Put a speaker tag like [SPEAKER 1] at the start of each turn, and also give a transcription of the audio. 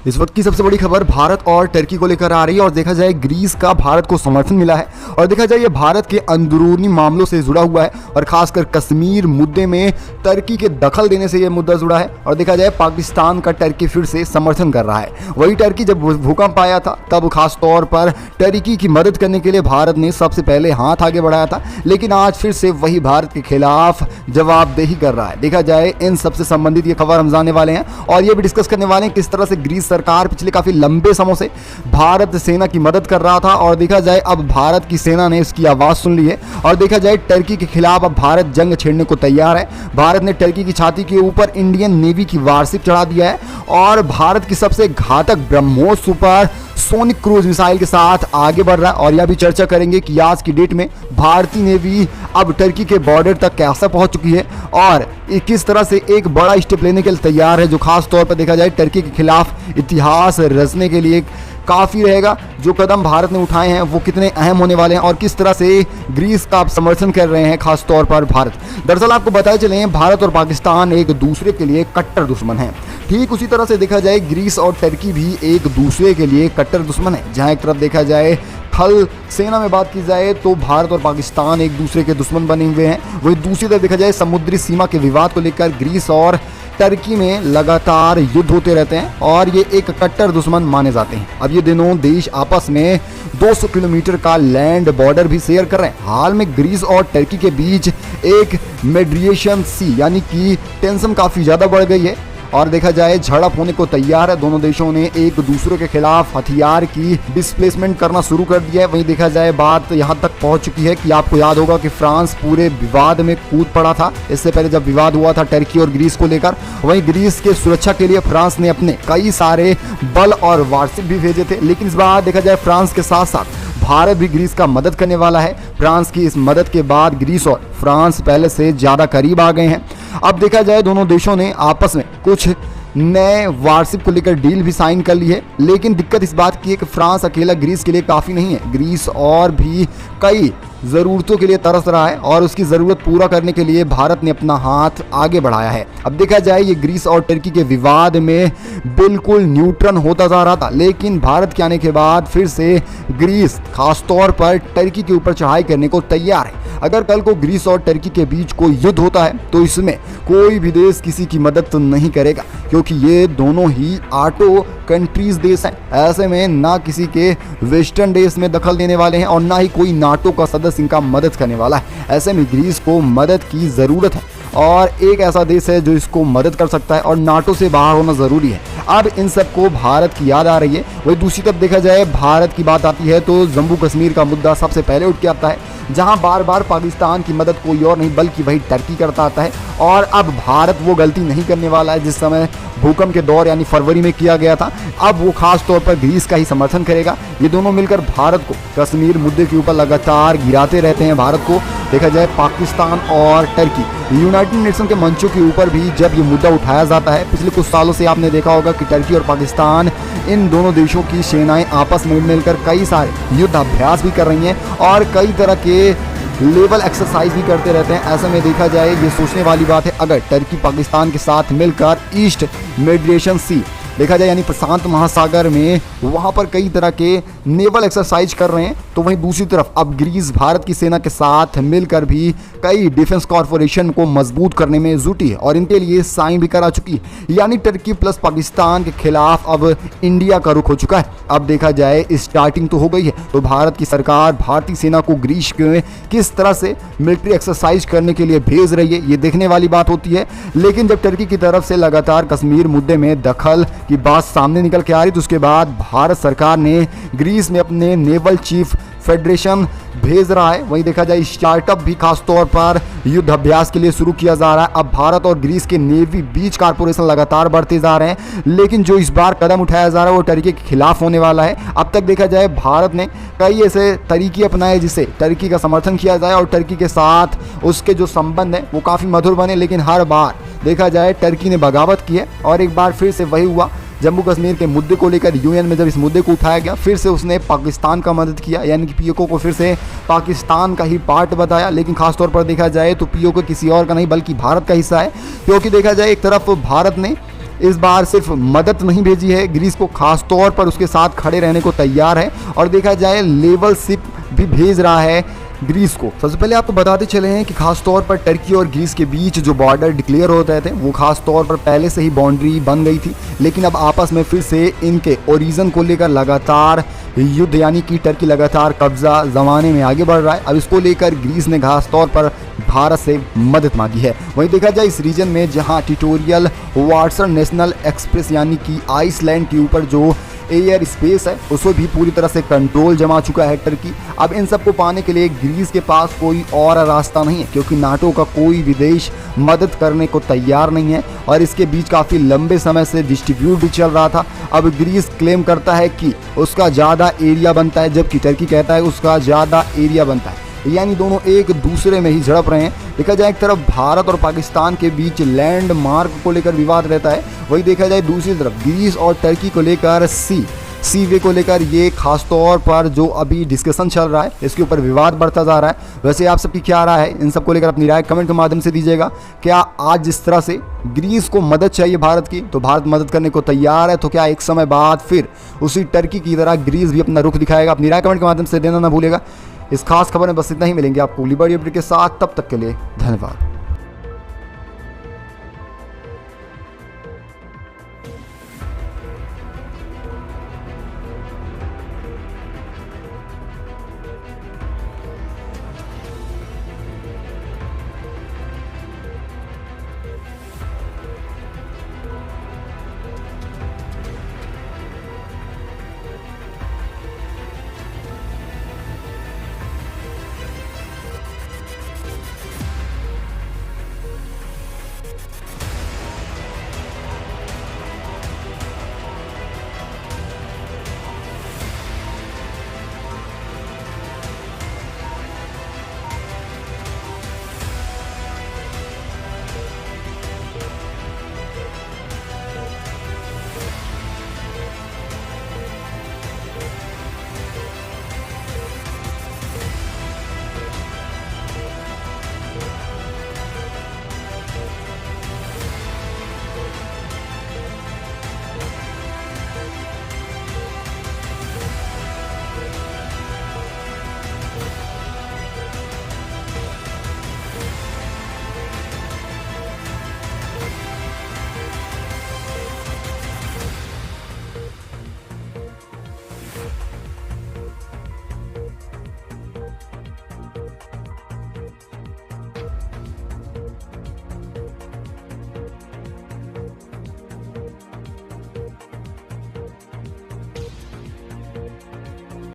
[SPEAKER 1] इस वक्त की सबसे बड़ी खबर भारत और टर्की को लेकर आ रही है और देखा जाए ग्रीस का भारत को समर्थन मिला है और देखा जाए ये भारत के अंदरूनी मामलों से जुड़ा हुआ है और खासकर कश्मीर मुद्दे में टर्की के दखल देने से ये मुद्दा जुड़ा है और देखा जाए पाकिस्तान का टर्की फिर से समर्थन कर रहा है। वही टर्की जब भूकंप आया था तब खास तौर पर टर्की की मदद करने के लिए भारत ने सबसे पहले हाथ आगे बढ़ाया था, लेकिन आज फिर से वही भारत के खिलाफ जवाबदेही कर रहा है। देखा जाए इन सबसे संबंधित ये खबर हम जानने वाले हैं और ये भी डिस्कस करने वाले हैं किस तरह से ग्रीस सरकार पिछले काफी लंबे समय से भारत सेना की मदद कर रहा था और देखा जाए अब भारत की सेना ने इसकी आवाज सुन ली है और देखा जाए टर्की के खिलाफ अब भारत जंग छेड़ने को तैयार है। भारत ने टर्की की छाती के ऊपर इंडियन नेवी की वारशिप चढ़ा दिया है और भारत की सबसे घातक BrahMos super sonic cruise missile के साथ आगे बढ़ रहा है और यह भी चर्चा करेंगे कि आज की डेट में भारतीय नेवी अब टर्की के बॉर्डर तक कैसे पहुंच चुकी है और किस तरह से एक बड़ा स्टेप लेने के लिए तैयार है, जो खास तौर पर देखा जाए टर्की के खिलाफ इतिहास रचने के लिए काफ़ी रहेगा। जो कदम भारत ने उठाए हैं वो कितने अहम होने वाले हैं और किस तरह से ग्रीस का आप समर्थन कर रहे हैं, खास तौर पर भारत। दरअसल आपको बताए चले भारत और पाकिस्तान एक दूसरे के लिए कट्टर दुश्मन हैं। ठीक उसी तरह से देखा जाए ग्रीस और टर्की भी एक दूसरे के लिए कट्टर दुश्मन है। जहां एक तरफ देखा जाए थल सेना में बात की जाए तो भारत और पाकिस्तान एक दूसरे के दुश्मन बने हुए हैं, वहीं दूसरी तरफ देखा जाए समुद्री सीमा के विवाद को लेकर ग्रीस और टर्की में लगातार युद्ध होते रहते हैं और ये एक कट्टर दुश्मन माने जाते हैं। अब ये दोनों देश आपस में 200 किलोमीटर का लैंड बॉर्डर भी शेयर कर रहे हैं। हाल में ग्रीस और टर्की के बीच एक मेडिएशन सी यानी कि टेंशन काफ़ी ज़्यादा बढ़ गई है और देखा जाए झड़प होने को तैयार है। दोनों देशों ने एक दूसरे के खिलाफ हथियार की डिस्प्लेसमेंट करना शुरू कर दिया है। वहीं देखा जाए बात यहाँ तक पहुँच चुकी है कि आपको याद होगा कि फ्रांस पूरे विवाद में कूद पड़ा था इससे पहले जब विवाद हुआ था टर्की और ग्रीस को लेकर। वहीं ग्रीस के सुरक्षा के लिए फ्रांस ने अपने कई सारे बल और वारशिप भी भेजे थे, लेकिन इस बार देखा जाए फ्रांस के साथ साथ भारत भी ग्रीस का मदद करने वाला है। फ्रांस की इस मदद के बाद ग्रीस और फ्रांस पहले से ज़्यादा करीब आ गए हैं। अब देखा जाए दोनों देशों ने आपस में कुछ नए वारशिप को लेकर डील भी साइन कर ली है, लेकिन दिक्कत इस बात की है कि फ्रांस अकेला ग्रीस के लिए काफ़ी नहीं है। ग्रीस और भी कई ज़रूरतों के लिए तरस रहा है और उसकी ज़रूरत पूरा करने के लिए भारत ने अपना हाथ आगे बढ़ाया है। अब देखा जाए ये ग्रीस और टर्की के विवाद में बिल्कुल न्यूट्रल होता जा रहा था, लेकिन भारत के आने के बाद फिर से ग्रीस खास तौर पर टर्की के ऊपर चढ़ाई करने को तैयार है। अगर कल को ग्रीस और टर्की के बीच कोई युद्ध होता है तो इसमें कोई भी देश किसी की मदद तो नहीं करेगा, क्योंकि ये दोनों ही आटो कंट्रीज देश हैं। ऐसे में ना किसी के वेस्टर्न देश में दखल देने वाले हैं और ना ही कोई नाटो का सदस्य इनका मदद करने वाला है। ऐसे में ग्रीस को मदद की ज़रूरत है और एक ऐसा देश है जो इसको मदद कर सकता है और नाटो से बाहर होना ज़रूरी है। अब इन सबको भारत की याद आ रही है। वही दूसरी तरफ देखा जाए भारत की बात आती है तो जम्मू कश्मीर का मुद्दा सबसे पहले उठ के आता है, जहां बार बार पाकिस्तान की मदद कोई और नहीं बल्कि वही टर्की करता आता है और अब भारत वो गलती नहीं करने वाला है जिस समय भूकंप के दौर यानी फरवरी में किया गया था। अब वो खास तौर पर ग्रीस का ही समर्थन करेगा। ये दोनों मिलकर भारत को कश्मीर मुद्दे के ऊपर लगातार गिराते रहते हैं। भारत को देखा जाए पाकिस्तान और टर्की यूनाइटेड नेशन के मंचों के ऊपर भी जब ये मुद्दा उठाया जाता है, पिछले कुछ सालों से आपने देखा होगा कि टर्की और पाकिस्तान इन दोनों देशों की सेनाएं आपस में मिलकर कई सारे युद्ध अभ्यास भी कर रही हैं और कई तरह के लेवल एक्सरसाइज भी करते रहते हैं। ऐसे में देखा जाए ये सोचने वाली बात है, अगर टर्की पाकिस्तान के साथ मिलकर ईस्ट मेडिएशन सी देखा जाए यानी प्रशांत महासागर में वहाँ पर कई तरह के नेवल एक्सरसाइज कर रहे हैं, तो वहीं दूसरी तरफ अब ग्रीस भारत की सेना के साथ मिलकर भी कई डिफेंस कॉर्पोरेशन को मजबूत करने में जुटी है और इनके लिए साइन भी करा चुकी है। यानी टर्की प्लस पाकिस्तान के खिलाफ अब इंडिया का रुख हो चुका है। अब देखा जाए स्टार्टिंग तो हो गई है, तो भारत की सरकार भारतीय सेना को ग्रीस में किस तरह से मिलिट्री एक्सरसाइज करने के लिए भेज रही है ये देखने वाली बात होती है। लेकिन जब टर्की की तरफ से लगातार कश्मीर मुद्दे में दखल की बात सामने निकल के आ रही तो उसके बाद भारत सरकार ने ग्रीस में अपने नेवल चीफ फेडरेशन भेज रहा है। वहीं देखा जाए स्टार्टअप भी खास तौर पर युद्ध अभ्यास के लिए शुरू किया जा रहा है। अब भारत और ग्रीस के नेवी बीच कॉर्पोरेशन लगातार बढ़ते जा रहे हैं, लेकिन जो इस बार कदम उठाया जा रहा है वो टर्की के खिलाफ होने वाला है। अब तक देखा जाए भारत ने कई ऐसे तरीके अपनाए जिससे टर्की का समर्थन किया जाए और टर्की के साथ उसके जो संबंध है वो काफ़ी मधुर बने, लेकिन हर बार देखा जाए टर्की ने बगावत की है और एक बार फिर से वही हुआ। जम्मू कश्मीर के मुद्दे को लेकर यूएन में जब इस मुद्दे को उठाया गया फिर से उसने पाकिस्तान का मदद किया, यानी कि पीओके को फिर से पाकिस्तान का ही पार्ट बताया। लेकिन खासतौर पर देखा जाए तो पीओके किसी और का नहीं बल्कि भारत का हिस्सा है, क्योंकि देखा जाए एक तरफ भारत ने इस बार सिर्फ मदद नहीं भेजी है, ग्रीस को खास तौर पर उसके साथ खड़े रहने को तैयार है और देखा जाए लेवल शिप भी भेज रहा है ग्रीस को। सबसे पहले आपको बताते चले हैं कि खास तौर पर टर्की और ग्रीस के बीच जो बॉर्डर डिक्लेयर होते थे वो खास तौर पर पहले से ही बाउंड्री बन गई थी, लेकिन अब आपस में फिर से इनके ओरिजिन को लेकर लगातार युद्ध, यानी कि टर्की लगातार कब्जा जमाने में आगे बढ़ रहा है। अब इसको लेकर ग्रीस ने खास तौर पर भारत से मदद मांगी है। वहीं देखा जाए इस रीजन में जहां टिटोरियल वाटसन नेशनल एक्सप्रेस यानी कि आइसलैंड के ऊपर जो एयर स्पेस है उसमें भी पूरी तरह से कंट्रोल जमा चुका है टर्की। अब इन सबको पाने के लिए ग्रीस के पास कोई और रास्ता नहीं है, क्योंकि नाटो का कोई भी देश मदद करने को तैयार नहीं है और इसके बीच काफ़ी लंबे समय से डिस्ट्रीब्यूट भी चल रहा था। अब ग्रीस क्लेम करता है कि उसका ज़्यादा एरिया बनता है, जबकि टर्की कहता है उसका ज़्यादा एरिया बनता है, यानी दोनों एक दूसरे में ही झड़प रहे हैं। देखा जाए एक तरफ भारत और पाकिस्तान के बीच लैंड मार्क को लेकर विवाद रहता है, वही देखा जाए दूसरी तरफ ग्रीस और टर्की को लेकर सी वे को लेकर ये खास तौर पर जो अभी डिस्कशन चल रहा है इसके ऊपर विवाद बढ़ता जा रहा है। वैसे आप सबकी क्या राय है इन सब को लेकर, अपनी राय कमेंट के माध्यम से दीजिएगा। क्या आज जिस तरह से ग्रीस को मदद चाहिए भारत की, तो भारत मदद करने को तैयार है, तो क्या एक समय बाद फिर उसी टर्की की तरह ग्रीस भी अपना रुख दिखाएगा? अपनी राय कमेंट के माध्यम से देना ना भूलेगा। इस खास खबर में बस इतना ही, मिलेंगे आपको लिबर्टी अपडेट के साथ, तब तक के लिए धन्यवाद।